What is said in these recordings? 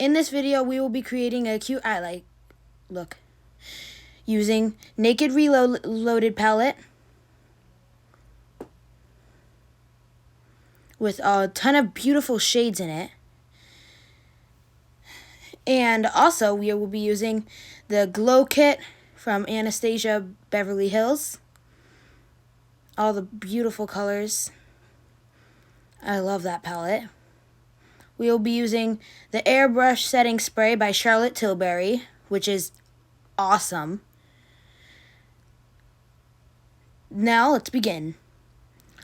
In this video, we will be creating a cute highlight look using Naked Reloaded palette with a ton of beautiful shades in it. And also, we will be using the Glow Kit from Anastasia Beverly Hills. All the beautiful colors. I love that palette. We will be using the Airbrush Setting Spray by Charlotte Tilbury, which is awesome. Now, let's begin.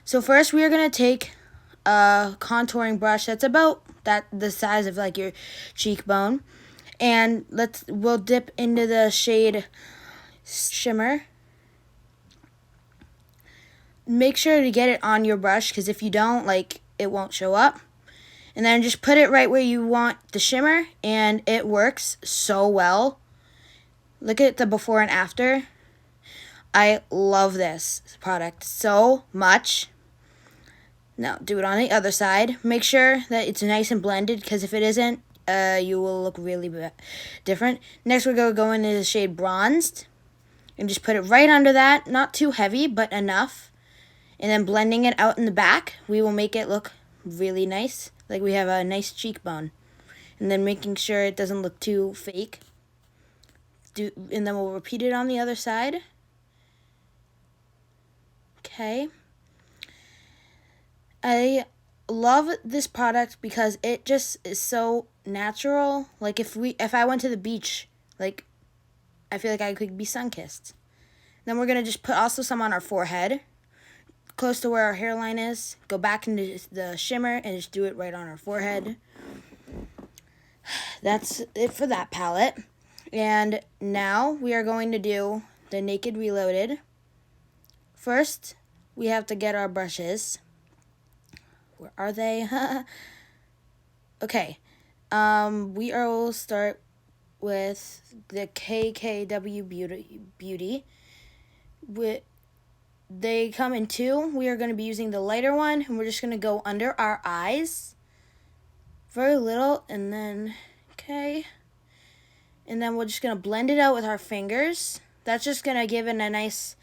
So first, we are going to take a contouring brush that's about the size of like your cheekbone, and we'll dip into the shade Shimmer. Make sure to get it on your brush, because if you don't, it won't show up. And then just put it right where you want the shimmer, and it works so well. Look at the before and after. I love this product so much. Now do it on the other side. Make sure that it's nice and blended, because if it isn't, you will look really different. Next, we're going to go into the shade Bronzed, and just put it right under that. Not too heavy, but enough. And then blending it out in the back, we will make it look really nice, like we have a nice cheekbone. And then making sure it doesn't look too fake. And then we'll repeat it on the other side. Okay. I love this product because it just is so natural. Like if I went to the beach, I feel like I could be sun-kissed. Then we're going to just put also some on our forehead, close to where our hairline is. Go back into the shimmer and just do it right on our forehead. That's it for that palette. And now we are going to do the Naked Reloaded. First, we have to get our brushes. Where are they? Okay. We will start with the KKW Beauty. They come in two. We are going to be using the lighter one, and we're just going to go under our eyes. Very little, and then, okay. And then we're just going to blend it out with our fingers. That's just going to give it a nice,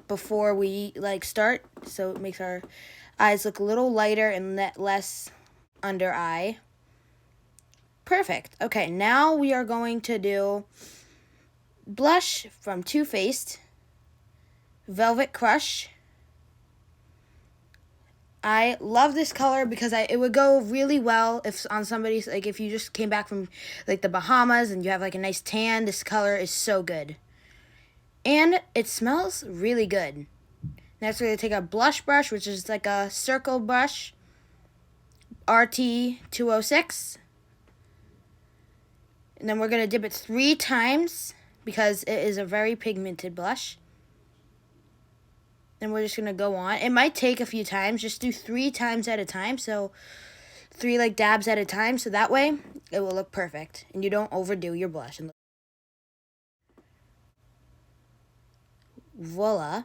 before we, start. So it makes our eyes look a little lighter and less under eye. Perfect. Okay, now we are going to do blush from Too Faced. Velvet Crush. I love this color because it would go really well if on somebody's, if you just came back from the Bahamas and you have a nice tan. This color is so good. And it smells really good. Next we're going to take a blush brush, which is like a circle brush. RT206. And then we're going to dip it 3 times because it is a very pigmented blush. And we're just going to go on. It might take a few times. Just do 3 times at a time. So 3 dabs at a time. So that way it will look perfect. And you don't overdo your blush. Voila.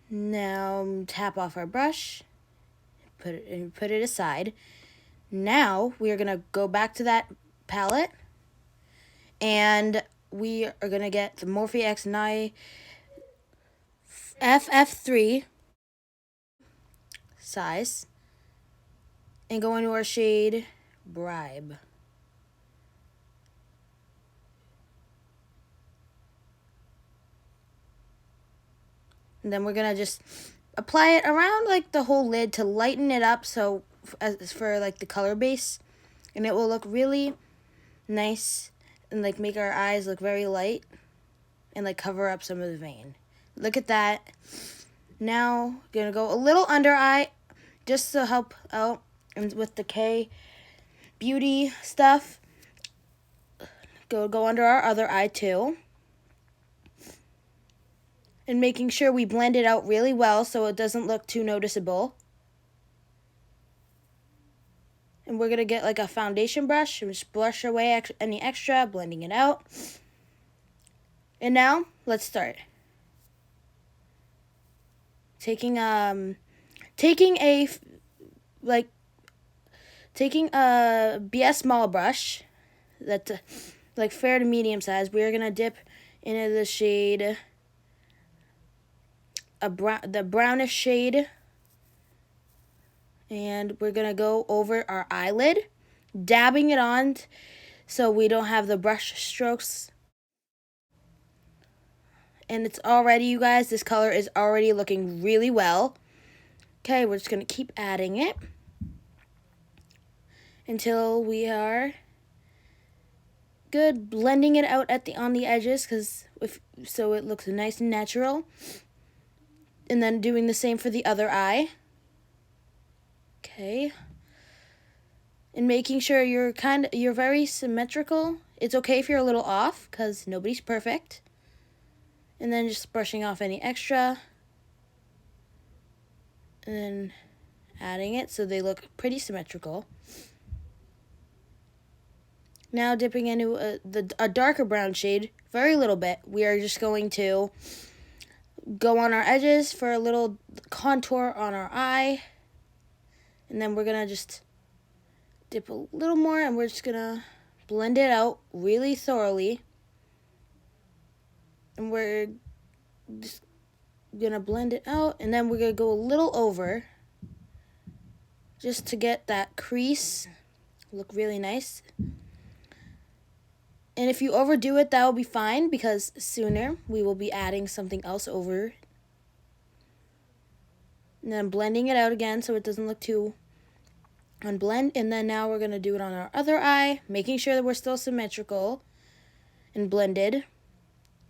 Now tap off our brush. Put it aside. Now we are going to go back to that palette. And we are going to get the Morphe X9 FF3 size and go into our shade Bribe. And then we're going to just apply it around the whole lid to lighten it up so as for the color base, and it will look really nice and make our eyes look very light and cover up some of the vein. Look at that. Now, gonna go a little under eye just to help out and with the K Beauty stuff. Go under our other eye too. And making sure we blend it out really well so it doesn't look too noticeable. And we're gonna get a foundation brush and just brush away any extra, blending it out. And now, let's start. Taking a Taking a BS small brush that's like fair to medium size, we are going to dip into the shade, the brownish shade, and we're going to go over our eyelid, dabbing it on so we don't have the brush strokes. And it's already, you guys, this color is already looking really well. Okay, we're just going to keep adding it until we are good, blending it out on the edges so it looks nice and natural. And then doing the same for the other eye. Okay. And making sure you're very symmetrical. It's okay if you're a little off, because nobody's perfect. And then just brushing off any extra. And then adding it so they look pretty symmetrical. Now dipping into a darker brown shade, very little bit. We are just going to go on our edges for a little contour on our eye. And then we're going to just dip a little more, and we're just going to blend it out really thoroughly. And we're just going to blend it out, and then we're going to go a little over just to get that crease look really nice. And if you overdo it, that will be fine, because sooner we will be adding something else over. And then blending it out again so it doesn't look too unblend. And then now we're going to do it on our other eye, making sure that we're still symmetrical and blended.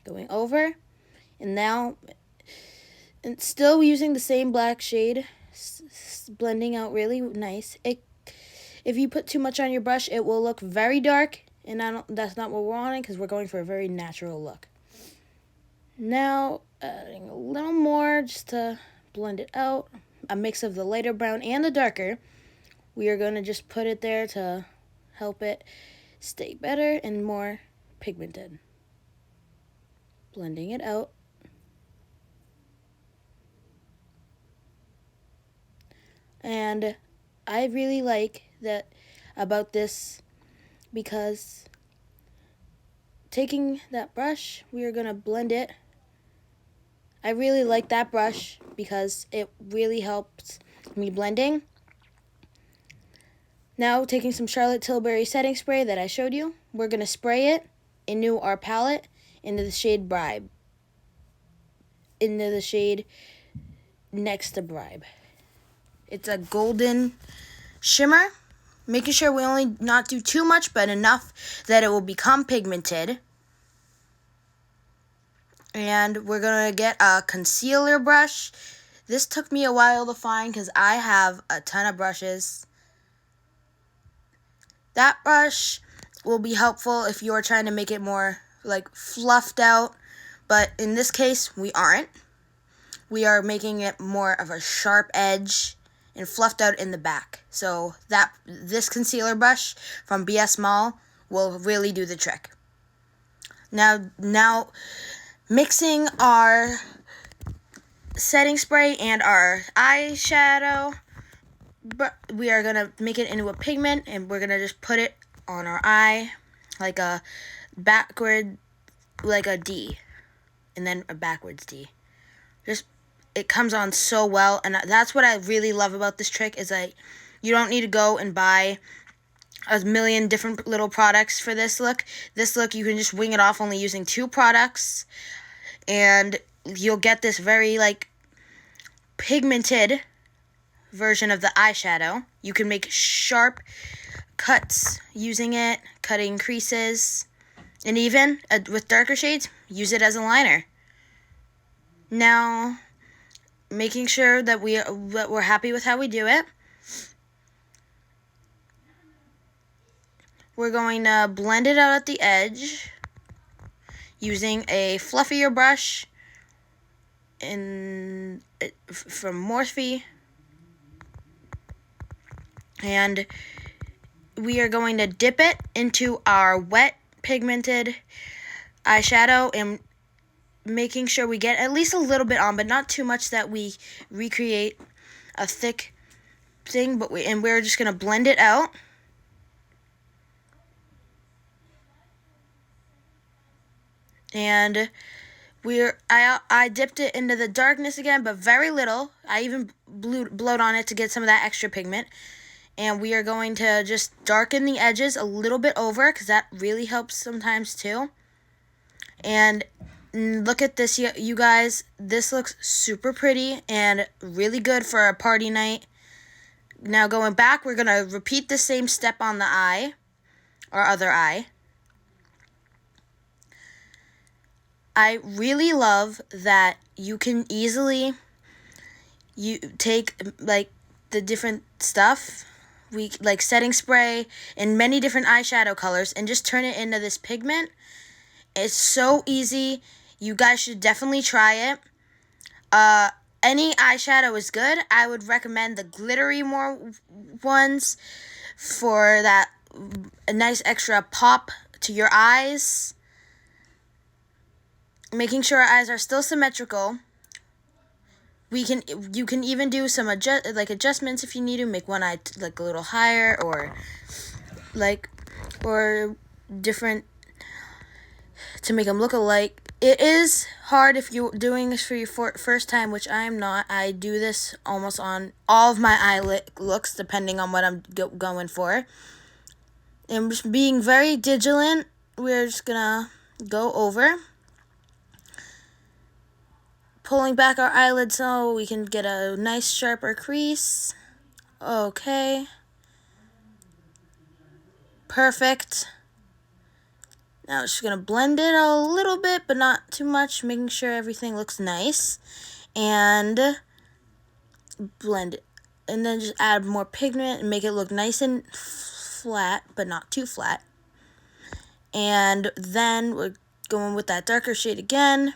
Going over. And now, and still using the same black shade, blending out really nice. If you put too much on your brush, it will look very dark. And that's not what we're wanting, because we're going for a very natural look. Now, adding a little more just to blend it out. A mix of the lighter brown and the darker. We are going to just put it there to help it stay better and more pigmented. Blending it out. And I really like that about this, because taking that brush, we are going to blend it. I really like that brush because it really helps me blending. Now taking some Charlotte Tilbury setting spray that I showed you, we're going to spray it into our palette, into the shade Bribe. Into the shade next to Bribe. It's a golden shimmer. Making sure we only not do too much, but enough that it will become pigmented. And we're going to get a concealer brush. This took me a while to find because I have a ton of brushes. That brush will be helpful if you're trying to make it more like fluffed out. But in this case, we aren't. We are making it more of a sharp edge and fluffed out in the back. So this concealer brush from BS Mall will really do the trick. Now mixing our setting spray and our eyeshadow, we are going to make it into a pigment, and we're going to just put it on our eye like a backward, like a D, and then a backwards D. It comes on so well, and that's what I really love about this trick, is that you don't need to go and buy a million different little products for this look. This look, you can just wing it off only using 2 products, and you'll get this very, like, pigmented version of the eyeshadow. You can make sharp cuts using it, cutting creases, and even with darker shades, use it as a liner. Now, making sure that we're happy with how we do it. We're going to blend it out at the edge using a fluffier brush from Morphe. And we are going to dip it into our wet pigmented eyeshadow and making sure we get at least a little bit on, but not too much that we recreate a thick thing. We're just going to blend it out. And I dipped it into the darkness again, but very little. I even blowed on it to get some of that extra pigment. And we are going to just darken the edges a little bit over, because that really helps sometimes too. And look at this, you guys. This looks super pretty and really good for a party night. Now going back, we're going to repeat the same step on the eye, or other eye. I really love that you can easily take like the different stuff, like setting spray in many different eyeshadow colors, and just turn it into this pigment. It's so easy. You guys should definitely try it. Any eyeshadow is good. I would recommend the glittery more ones for that a nice extra pop to your eyes. Making sure our eyes are still symmetrical. You can even do some adjustments if you need to. Make one eye like a little higher, or different to make them look alike. It is hard if you're doing this for your first time, which I'm not. I do this almost on all of my eye looks, depending on what I'm going for. And just being very vigilant, we're just gonna go over, pulling back our eyelids so we can get a nice sharper crease. Okay. Perfect. Now just going to blend it a little bit, but not too much, making sure everything looks nice. And blend it. And then just add more pigment and make it look nice and flat, but not too flat. And then we're going with that darker shade again.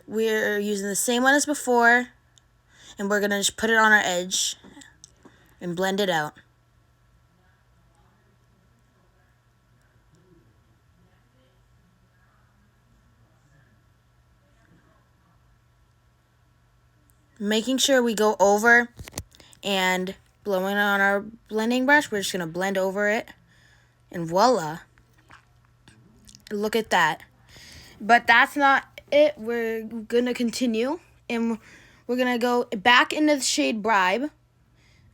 We're using the same one as before, and we're going to just put it on our edge and blend it out. Making sure we go over and blowing on our blending brush, we're just going to blend over it, and voila. Look at that. But that's not it. We're going to continue, and we're going to go back into the shade Bribe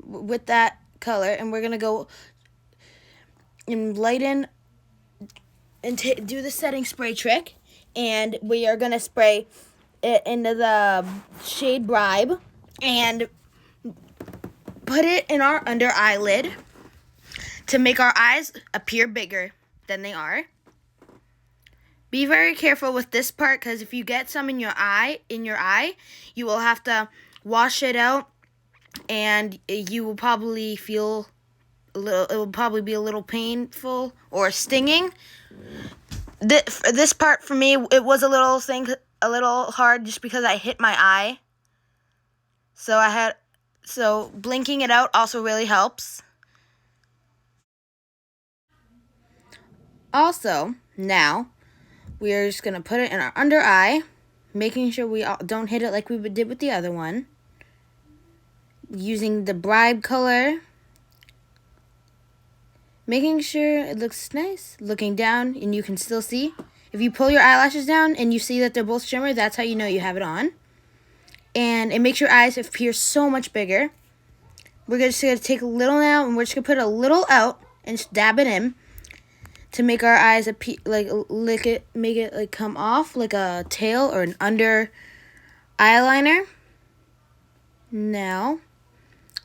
with that color, and we're going to go and lighten and do the setting spray trick, and we are going to spray it into the shade Bribe and put it in our under eyelid to make our eyes appear bigger than they are. Be very careful with this part, because if you get some in your eye, you will have to wash it out, and you will probably feel a little. It will probably be a little painful or stinging. This part for me, it was a little hard, just because I hit my eye. So blinking it out also really helps. Also, now we are just going to put it in our under eye, making sure we don't hit it like we did with the other one. Using the Bribe color, making sure it looks nice. Looking down, and you can still see. If you pull your eyelashes down and you see that they're both shimmery, that's how you know you have it on. And it makes your eyes appear so much bigger. We're just going to take a little now, and we're just going to put a little out and just dab it in to make our eyes appear, make it come off like a tail or an under eyeliner. Now,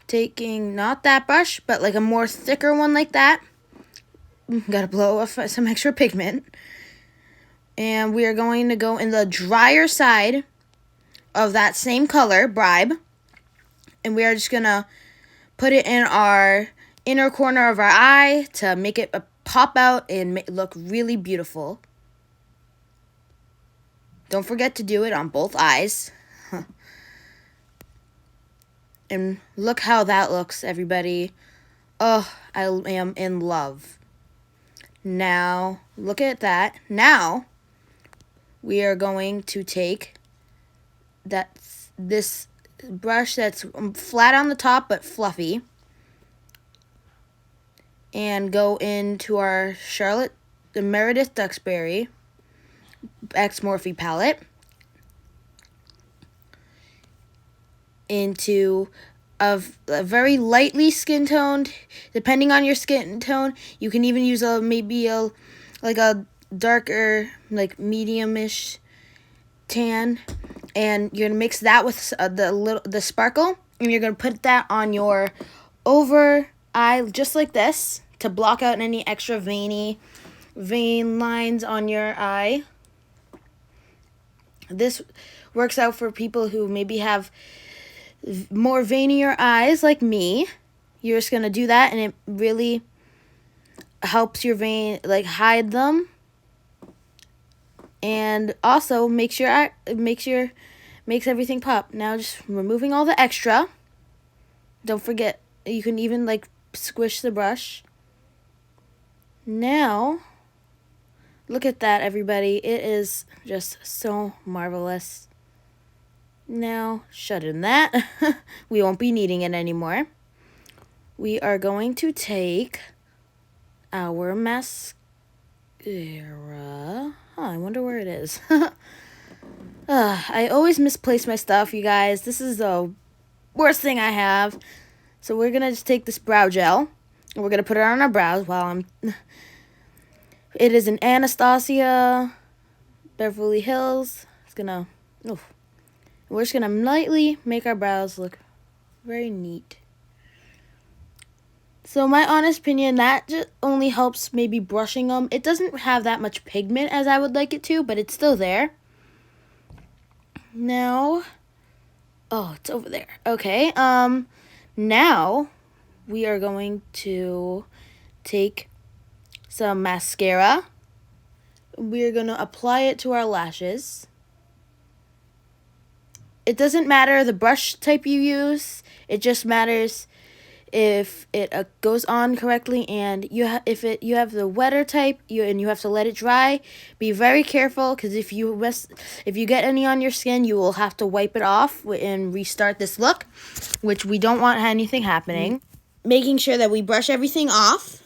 taking not that brush, but like a more thicker one like that. Gotta blow off some extra pigment. And we are going to go in the drier side of that same color, Bribe. And we are just gonna put it in our inner corner of our eye to make it pop out and look really beautiful. Don't forget to do it on both eyes. And look how that looks, everybody. Oh, I am in love. Now, look at that. Now, we are going to take this brush that's flat on the top but fluffy, and go into our the Meredith Duxbury, X Morphe palette into a very lightly skin toned. Depending on your skin tone, you can even use maybe a darker, like medium-ish tan, and you're gonna mix that with the sparkle, and you're gonna put that on your over eye just like this to block out any extra vein lines on your eye. This works out for people who maybe have more veinier eyes like me. You're just gonna do that, and it really helps your vein, like, hide them, and also makes everything pop. Now just removing all the extra. Don't forget, you can even like squish the brush. Now look at that, everybody. It is just so marvelous. Now, shut in that. We won't be needing it anymore. We are going to take our mascara. I wonder where it is. I always misplace my stuff, you guys. This is the worst thing I have. So we're going to just take this brow gel, and we're going to put it on our brows It is an Anastasia Beverly Hills. We're just going to lightly make our brows look very neat. So my honest opinion, that just only helps maybe brushing them. It doesn't have that much pigment as I would like it to, but it's still there. Now, it's over there. Okay, now we are going to take some mascara. We are going to apply it to our lashes. It doesn't matter the brush type you use. It just matters if it goes on correctly, and you have the wetter type, and you have to let it dry. Be very careful, because if you get any on your skin, you will have to wipe it off and restart this look, which we don't want anything happening. Making sure that we brush everything off,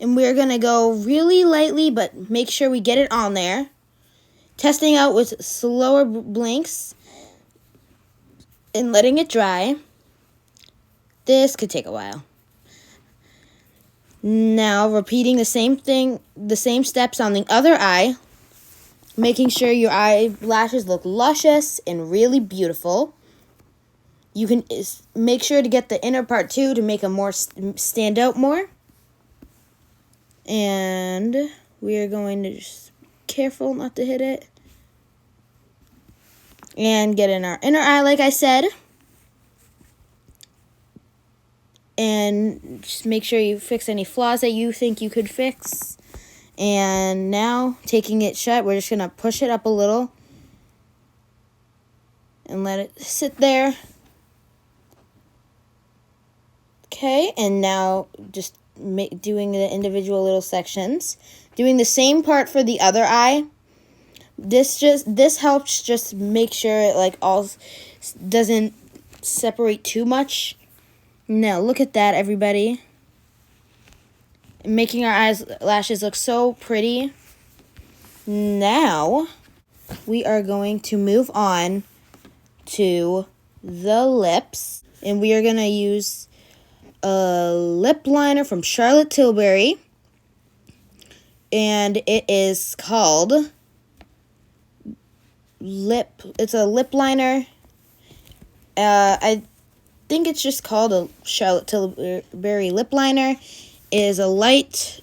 and we're gonna go really lightly, but make sure we get it on there. Testing out with slower blinks and letting it dry. This could take a while. Now, repeating the same steps on the other eye, making sure your eyelashes look luscious and really beautiful. You can make sure to get the inner part too to make them more stand out more. And we are going to just careful not to hit it. And get in our inner eye, like I said. And just make sure you fix any flaws that you think you could fix. And now, taking it shut, we're just going to push it up a little and let it sit there. Okay, and now just doing the individual little sections. Doing the same part for the other eye. This helps just make sure it like all doesn't separate too much. Now, look at that, everybody. Making our eyelashes look so pretty. Now, we are going to move on to the lips. And we are going to use a lip liner from Charlotte Tilbury. And it is called It's a lip liner. I think it's just called a Charlotte Tilbury lip liner. It is a light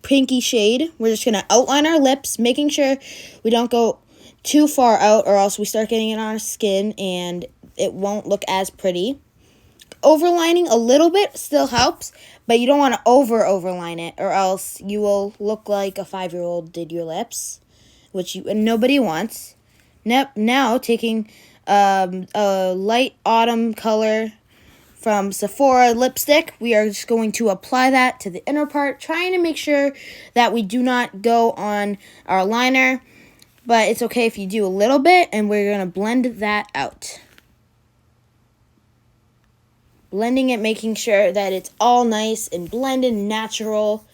pinky shade. We're just going to outline our lips, making sure we don't go too far out, or else we start getting it on our skin and it won't look as pretty. Overlining a little bit still helps, but you don't want to overline it, or else you will look like a 5-year-old did your lips, which nobody wants. Now taking a light autumn color from Sephora lipstick, we are just going to apply that to the inner part, trying to make sure that we do not go on our liner, but it's okay if you do a little bit, and we're going to blend that out. Blending it, making sure that it's all nice and blended and natural.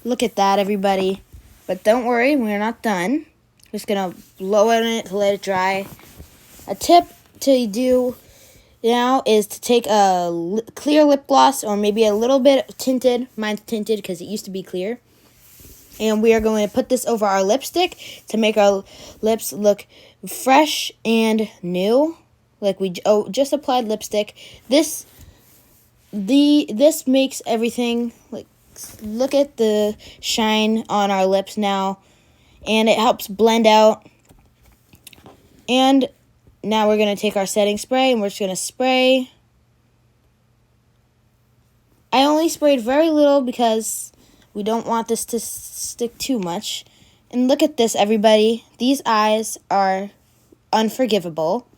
Look at that, everybody. But don't worry, we're not done. Just gonna blow it in it to let it dry. A tip to do now is to take a clear lip gloss or maybe a little bit tinted. Mine's tinted because it used to be clear. And we are going to put this over our lipstick to make our lips look fresh and new. Like we just applied lipstick. This makes everything, like, look at the shine on our lips now. And it helps blend out. And now we're going to take our setting spray and we're just going to spray. I only sprayed very little because we don't want this to stick too much. And look at this, everybody. These eyes are unforgivable.